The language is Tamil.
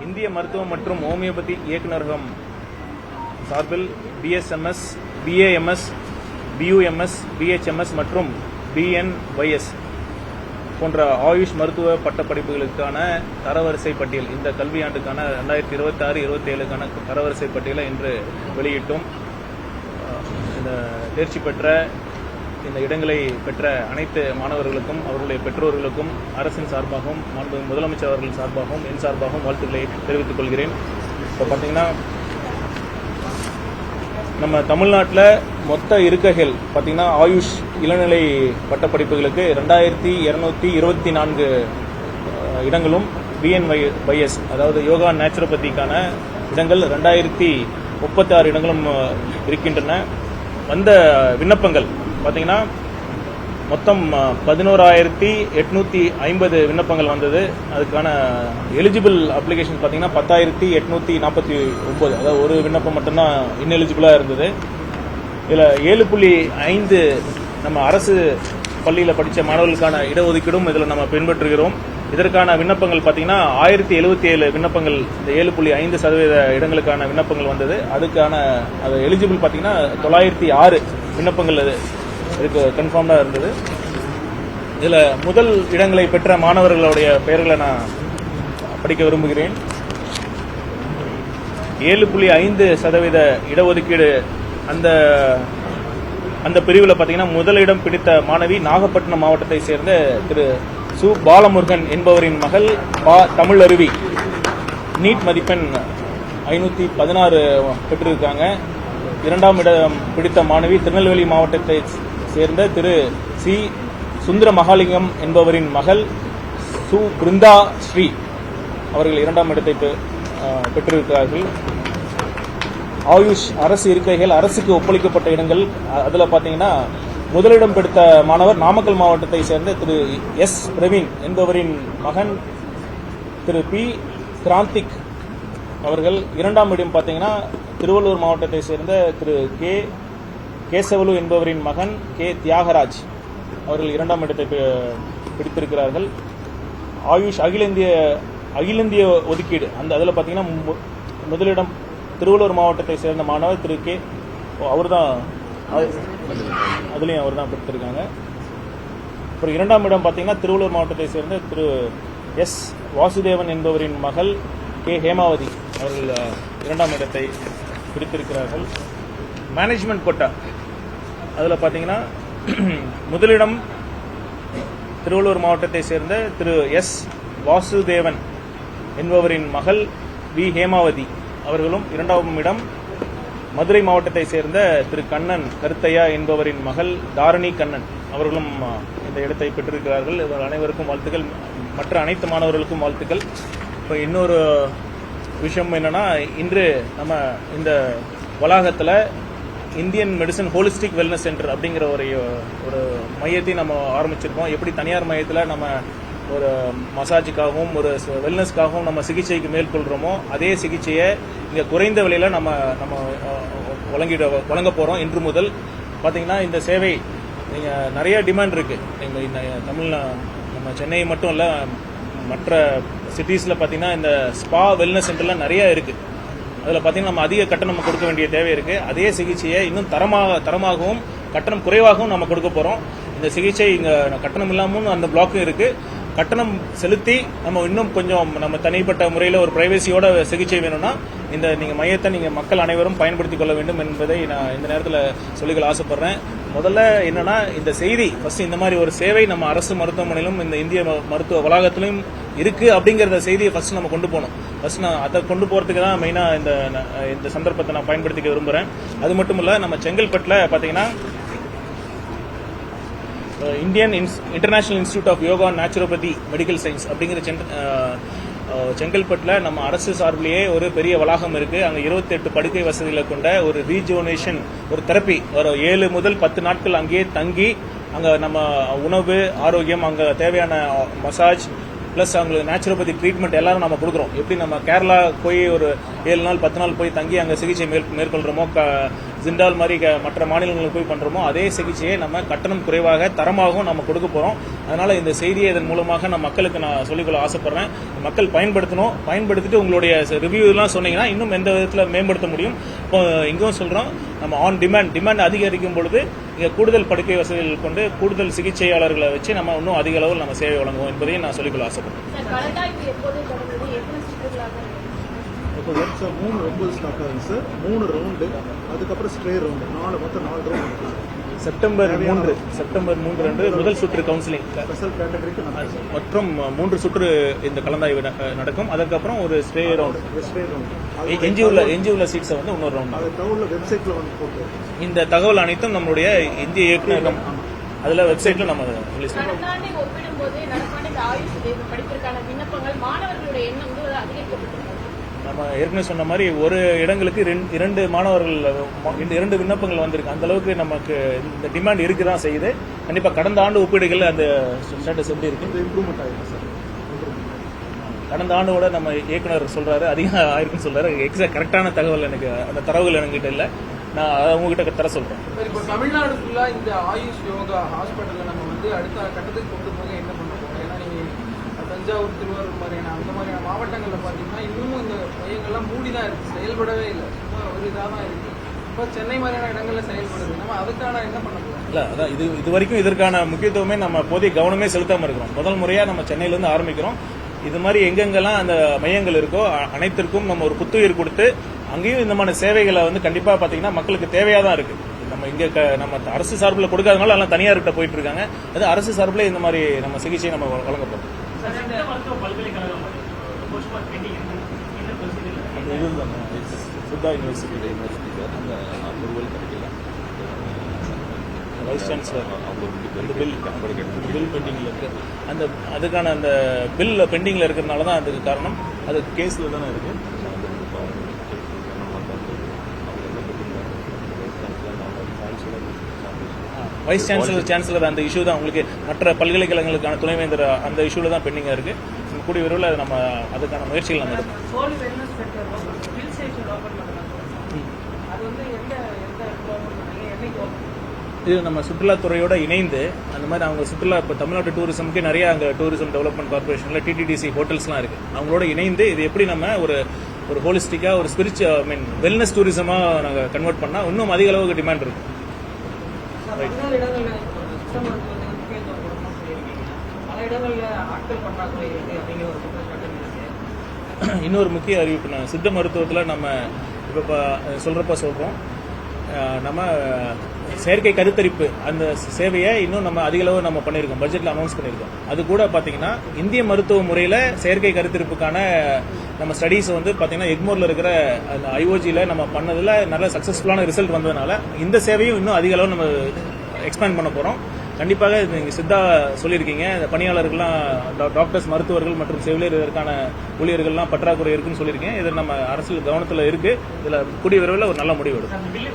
இந்திய மருத்துவம் மற்றும் ஹோமியோபதி இயக்குநரகம் சார்பில் பிஎஸ்எம்எஸ், பிஏஎம்எஸ், பியூஎம்எஸ், பிஹெச்எம்எஸ் மற்றும் பிஎன்ஒய்எஸ் போன்ற ஆயுஷ் மருத்துவ பட்டப்படிப்புகளுக்கான தரவரிசை பட்டியல், இந்த கல்வியாண்டுக்கான 2026-27க்கான தரவரிசை பட்டியலை இன்று வெளியிட்டோம். இந்த தேர்ச்சி பெற்ற இந்த இடங்களை பெற்ற அனைத்து மாணவர்களுக்கும் அவர்களுடைய பெற்றோர்களுக்கும் அரசின் சார்பாகவும் முதலமைச்சர் அவர்கள் சார்பாகவும் என் சார்பாகவும் வாழ்த்துக்களை தெரிவித்துக் கொள்கிறேன். இப்போ பார்த்தீங்கன்னா நம்ம தமிழ்நாட்டில் மொத்த இருக்கைகள் பார்த்தீங்கன்னா ஆயுஷ் இளநிலை பட்டப்படிப்புகளுக்கு 2224 இடங்களும், பிஎன்ஒய்எஸ் அதாவது யோகா நேச்சுரோபதிக்கான இடங்கள் 2036 இடங்களும் இருக்கின்றன. வந்த விண்ணப்பங்கள் பார்த்தீங்கன்னா மொத்தம் 11,850 விண்ணப்பங்கள் வந்தது. அதுக்கான எலிஜிபிள் அப்ளிகேஷன் பார்த்தீங்கன்னா 10,849, அதாவது ஒரு விண்ணப்பம் மட்டும்தான் இன்எலிஜிபிளாக இருந்தது. இதில் 7.5 நம்ம அரசு பள்ளியில் படித்த மாணவர்களுக்கான இடஒதுக்கீடும் இதில் நம்ம பின்பற்றுகிறோம். இதற்கான விண்ணப்பங்கள் பார்த்தீங்கன்னா 1077 விண்ணப்பங்கள், இந்த 7.5% இடங்களுக்கான விண்ணப்பங்கள் வந்தது. அதுக்கான அது எலிஜிபிள் பார்த்தீங்கன்னா 906 விண்ணப்பங்கள் இதுக்கு கன்ஃபார்ம்டாக இருந்தது. இதில் முதல் இடங்களை பெற்ற மாணவர்களுடைய பெயர்களை நான் படிக்க விரும்புகிறேன். 7.5% இடஒதுக்கீடு அந்த பிரிவில் பார்த்தீங்கன்னா முதலிடம் பிடித்த மாணவி நாகப்பட்டினம் மாவட்டத்தை சேர்ந்த திரு சு பாலமுருகன் என்பவரின் மகள் தமிழருவி. நீட் மதிப்பெண் 516 பெற்றிருக்காங்க. இரண்டாம் இடம் பிடித்த மாணவி திருநெல்வேலி மாவட்டத்தை சேர்ந்த திரு சி சுந்தர மகாலிங்கம் என்பவரின் மகள் சு பிருந்தா ஸ்ரீ அவர்கள் இரண்டாம் இடத்தை பெற்றிருக்கிறார்கள். ஆயுஷ் அரசு இருக்கைகள், அரசுக்கு ஒப்பளிக்கப்பட்ட இடங்கள், அதில் பார்த்தீங்கன்னா முதலிடம் பிடித்த மாணவர் நாமக்கல் மாவட்டத்தை சேர்ந்த திரு எஸ் பிரவீன் என்பவரின் மகன் திரு பி கிராந்திக் அவர்கள். இரண்டாம் இடம் பார்த்தீங்கன்னா திருவள்ளூர் மாவட்டத்தை சேர்ந்த திரு கேசவலு என்பவரின் மகன் கே தியாகராஜ் அவர்கள் இரண்டாம் இடத்தை பிடித்திருக்கிறார்கள். ஆயுஷ் அகில இந்திய ஒதுக்கீடு அதில் பார்த்தீங்கன்னா முதலிடம் திருவள்ளூர் மாவட்டத்தை சேர்ந்த மாணவர் திரு கே, அவர் தான் அதுலேயும் அவர் தான் பெற்றிருக்காங்க. அப்புறம் இரண்டாம் இடம் பார்த்தீங்கன்னா திருவள்ளூர் மாவட்டத்தை சேர்ந்த திரு எஸ் வாசுதேவன் என்பவரின் மகள் கே ஹேமாவதி அவர்கள் இரண்டாம் இடத்தை பிடித்திருக்கிறார்கள். மேனேஜ்மெண்ட் கோட்டா அதில் பார்த்தீங்கன்னா முதலிடம் திருவள்ளூர் மாவட்டத்தை சேர்ந்த திரு எஸ் வாசுதேவன் என்பவரின் மகள் வி ஹேமாவதி அவர்களும், இரண்டாம் இடம் மதுரை மாவட்டத்தை சேர்ந்த திரு கண்ணன் கருத்தையா என்பவரின் மகள் தாரணி கண்ணன் அவர்களும் இந்த இடத்தை பெற்றிருக்கிறார்கள். இவர் அனைவருக்கும் வாழ்த்துக்கள், மற்ற அனைத்து மாணவர்களுக்கும் வாழ்த்துக்கள். இப்போ இன்னொரு விஷயம் என்னன்னா, இன்று நம்ம இந்த வளாகத்தில் Indian medicine holistic wellness centre அப்படிங்கிற ஒரு மையத்தை நம்ம ஆரம்பிச்சிருக்கோம். எப்படி தனியார் மையத்தில் நம்ம ஒரு மசாஜுக்காகவும் ஒரு வெல்னஸ்க்காகவும் நம்ம சிகிச்சைக்கு மேற்கொள்கிறோமோ, அதே சிகிச்சையை இங்கே குறைந்த விலையில் நம்ம வழங்க போகிறோம். இன்று முதல் பார்த்தீங்கன்னா இந்த சேவை நீங்கள் நிறைய டிமாண்ட் இருக்குது. நீங்கள் நம்ம சென்னை மட்டும் இல்லை, மற்ற சிட்டிஸில் பார்த்தீங்கன்னா இந்த ஸ்பா வெல்னஸ் சென்டர்லாம் நிறைய இருக்குது. அதில் பார்த்தீங்கன்னா நம்ம அதிக கட்டணம் கொடுக்க வேண்டிய தேவை இருக்குது. அதே சிகிச்சையை இன்னும் தரமாகவும் கட்டணம் குறைவாகவும் நம்ம கொடுக்க போகிறோம். இந்த சிகிச்சை இங்கே கட்டணம் இல்லாமல் அந்த பிளாக்கும் இருக்குது. கட்டணம் செலுத்தி நம்ம இன்னும் கொஞ்சம் நம்ம தனிப்பட்ட முறையில் ஒரு பிரைவசியோட சிகிச்சை வேணும்னா நீங்கள் மையத்தை நீங்கள் மக்கள் அனைவரும் பயன்படுத்திக் கொள்ள வேண்டும் என்பதை நான் இந்த நேரத்தில் சொல்லிக்கொள்ள ஆசைப்படுறேன். முதல்ல என்னன்னா, இந்த செய்தி ஃபர்ஸ்ட் இந்த மாதிரி ஒரு சேவை நம்ம அரசு மருத்துவமனையிலும் இந்த இந்திய மருத்துவ வளாகத்திலும் இருக்கு அப்படிங்கிற செய்தியை ஃபர்ஸ்ட் நம்ம கொண்டு போகணும். ஃபர்ஸ்ட் நான் அதை கொண்டு போறதுக்கு தான் மெயினாக இந்த சந்தர்ப்பத்தை நான் பயன்படுத்திக்க விரும்புகிறேன். அது மட்டும் இல்லை, நம்ம செங்கல்பட்டில் பார்த்தீங்கன்னா Indian international institute of yoga naturopathy medical science அப்படிங்கிற செங்கல்பட்டில் நம்ம அரசு சார்பிலேயே ஒரு பெரிய வளாகம் இருக்கு. அங்கே 28 படுக்கை வசதிகளை கொண்ட ஒரு ரீஜுவனேஷன், ஒரு தெரப்பி, ஒரு 7 முதல் 10 நாட்கள் அங்கேயே தங்கி அங்கே நம்ம உணவு, ஆரோக்கியம், அங்கே தேவையான மசாஜ் பிளஸ் அவங்களுக்கு நேச்சுரோபதி ட்ரீட்மெண்ட் எல்லாரும் நம்ம கொடுக்குறோம். எப்படி நம்ம கேரளா போய் ஒரு 7 நாள் 10 நாள் போய் தங்கி அங்கே சிகிச்சை மேற்கொள்கிறோமோ, ஜிண்டால் மாதிரி மற்ற மாநிலங்களுக்கு போய் பண்றோமோ அதே சிகிச்சையை நம்ம கட்டணம் குறைவாக தரமாகவும் நம்ம கொடுக்க போறோம். அதனால இந்த செய்தியை இதன் மூலமாக நான் மக்களுக்கு நான் சொல்லிக்கொள்ள ஆசைப்படுறேன். மக்கள் பயன்படுத்தணும். பயன்படுத்திட்டு உங்களுடைய ரிவ்யூ எல்லாம் சொன்னீங்கன்னா இன்னும் எந்த விதத்தில் மேம்படுத்த முடியும். இப்போ இங்கும் சொல்றோம், நம்ம ஆன் டிமாண்ட் அதிகரிக்கும் பொழுது இங்க கூடுதல் படுக்கை வசதிகள் கொண்டு கூடுதல் சிகிச்சையாளர்களை வச்சு நம்ம இன்னும் அதிக அளவில் நம்ம சேவை வழங்குவோம் என்பதையும் நான் சொல்லிக்கொள்ள ஆசைப்படுறேன். இப்போ 3 ஸ்டார்ட் ஆகுது சார். 3 ரவுண்டு, அதுக்கப்புறம் ஸ்ட்ரே ரவுண்டு, மொத்தம் 4 ரவுண்டு. செப்டம்பர் 3 அன்று முதல் சுற்று கவுன்சிலிங் ஸ்பெஷல் கேட்டகரிக்கு மற்றும் 3 சுற்று இந்த கலந்தாய்வு நடக்கும். அதுக்கப்புறம் ஒரு ஸ்ட்ரே ரவுண்ட் எஞ்சியுள்ள சீட்ஸை வந்து இன்னொரு ரவுண்ட். அது தகவல் வெப்சைட்ல வந்து போட்டு இந்த தகவல் அனைத்தும் நம்மளுடைய இந்திய இயக்குநரகம் அதுல வெப்சைட்ல நம்ம ரிலீஸ் பண்ணுவோம். நம்ம ஏற்கனவே சொன்ன மாதிரி ஒரு இடங்களுக்கு 2 மாணவர்கள் 2 விண்ணப்பங்கள் வந்திருக்கு. அந்த அளவுக்கு நமக்கு இந்த டிமாண்ட் இருக்குதான் செய்யுது. கண்டிப்பா கடந்த ஆண்டு ஒப்பீடுகள் அந்த ஸ்டேட்டஸ் எப்படி இருக்கு, இம்ப்ரூவ்மெண்ட் ஆயிருக்கு சார். கடந்த ஆண்டோட நம்ம இயக்குனர் சொல்றாரு அதிகம் ஆயிருக்குன்னு சொல்றாரு. எக்ஸாக்ட் கரெக்டான தகவல் எனக்கு அந்த தரவுகள் என்கிட்ட இல்லை. நான் அதை உங்ககிட்ட தர சொல்றேன். இப்போ தமிழ்நாடு ஃபுல்லா இந்த ஆயுஷ் யோகா ஹாஸ்பிட்டல்ல நம்ம வந்து அடுத்த கட்டத்துக்கு கொண்டு போக என்ன பண்ண போறோம்? ஏன்னா நீங்க தஞ்சாவூர், திருவாரூர் மாதிரியான அந்த மாதிரியான மாவட்டங்களில் பார்த்தீங்கன்னா இன்னமும் இந்த மையங்கள்லாம் மூடி தான் இருக்கு, செயல்படவே இல்லை. ஒரு இதாக தான் இருக்கு. இப்போ சென்னை மாதிரியான இடங்கள்ல செயல்படுது. நம்ம அதுக்கான என்ன பண்ண போறோம்? இல்ல அதான் இது வரைக்கும் இதற்கான முக்கியத்துவமே நம்ம போதிய கவனமே செலுத்தாம இருக்கிறோம். முதல் முறையா நம்ம சென்னையில இருந்து ஆரம்பிக்கிறோம். இது மாதிரி எங்கெங்கெல்லாம் அந்த மையங்கள் இருக்கோ அனைத்திற்கும் நம்ம ஒரு புத்துயிர் கொடுத்து அங்கேயும் இந்த மாதிரி சேவைகளை வந்து கண்டிப்பா பாத்தீங்கன்னா மக்களுக்கு தேவையா தான் இருக்கு. நம்ம இங்க நம்ம அரசு சார்பில் கொடுக்காதனால எல்லாம் தனியார்கிட்ட போயிட்டு இருக்காங்க. அது அரசு சார்பில் இந்த மாதிரி நம்ம சிகிச்சை நம்ம வழங்க போறோம். Siddha university vice chancellor bill பெண்டிங்ல இருக்கு. அந்த அதுக்கான அந்த பில் பெண்டிங்ல இருக்கிறதுனால தான் அதுக்கு காரணம். அது கேஸ்ல தானே இருக்கு. வைஸ் சான்சலர் அந்த இஷ்யூ தான் உங்களுக்கு மற்ற பல்கலைக்கழகங்களுக்கான துணைவேந்தர் அந்த இஷ்யூல தான் பெண்டிங்கா இருக்கு. கூடிய விரைவில் நம்ம அதுக்கான முயற்சிகள் நம்ம எடுப்போம். இது நம்ம சுற்றுலாத்துறையோட இணைந்து அந்த மாதிரி அவங்க சுற்றுலா இப்போ தமிழ்நாட்டு டூரிசமுக்கு நிறைய அங்கே டூரிசம் டெவலப்மெண்ட் கார்பரேஷன்ல டிடிடிசி ஹோட்டல்ஸ்லாம் இருக்கு. அவங்களோட இணைந்து இது எப்படி நம்ம ஒரு ஹோலிஸ்டிக்கா ஒரு ஸ்பிரிச்சுவல் வெல்னஸ் டூரிசமா நாங்கள் கன்வெர்ட் பண்ணா இன்னும் அதிக அளவுக்கு டிமாண்ட் இருக்கும். இன்னொரு முக்கிய அறிவிப்பு, சித்த மருத்துவத்தில் நம்ம இப்போ சொல்றோம் நம்ம செயற்கை கருத்தரிப்பு அந்த சேவையை இன்னும் நம்ம அதிக அளவு நம்ம பண்ணியிருக்கோம், பட்ஜெட்ல அனௌன்ஸ் பண்ணியிருக்கோம். அது கூட பாத்தீங்கன்னா இந்திய மருத்துவ முறையில செயற்கை கருத்தரிப்புக்கான நம்ம ஸ்டடீஸ் வந்து பாத்தீங்கன்னா எக்மோர்ல இருக்கிற அந்த ஐஓஜில நம்ம பண்ணதுல நல்ல சக்சஸ்ஃபுல்லான ரிசல்ட் வந்ததுனால இந்த சேவையும் இன்னும் அதிக அளவு நம்ம எக்ஸ்பேண்ட் பண்ண போறோம். கண்டிப்பாக நீங்க சித்தா சொல்லியிருக்கீங்க, இந்த பணியாளர்கள்லாம் டாக்டர்ஸ், மருத்துவர்கள் மற்றும் செவிலியர் இதற்கான ஊழியர்கள்லாம் பற்றாக்குறை இருக்குன்னு சொல்லியிருக்கேன். இது நம்ம அரசு கவனத்தில் இருக்கு. இதுல கூடிய விரைவில் ஒரு நல்ல முடிவு எடுக்கும்.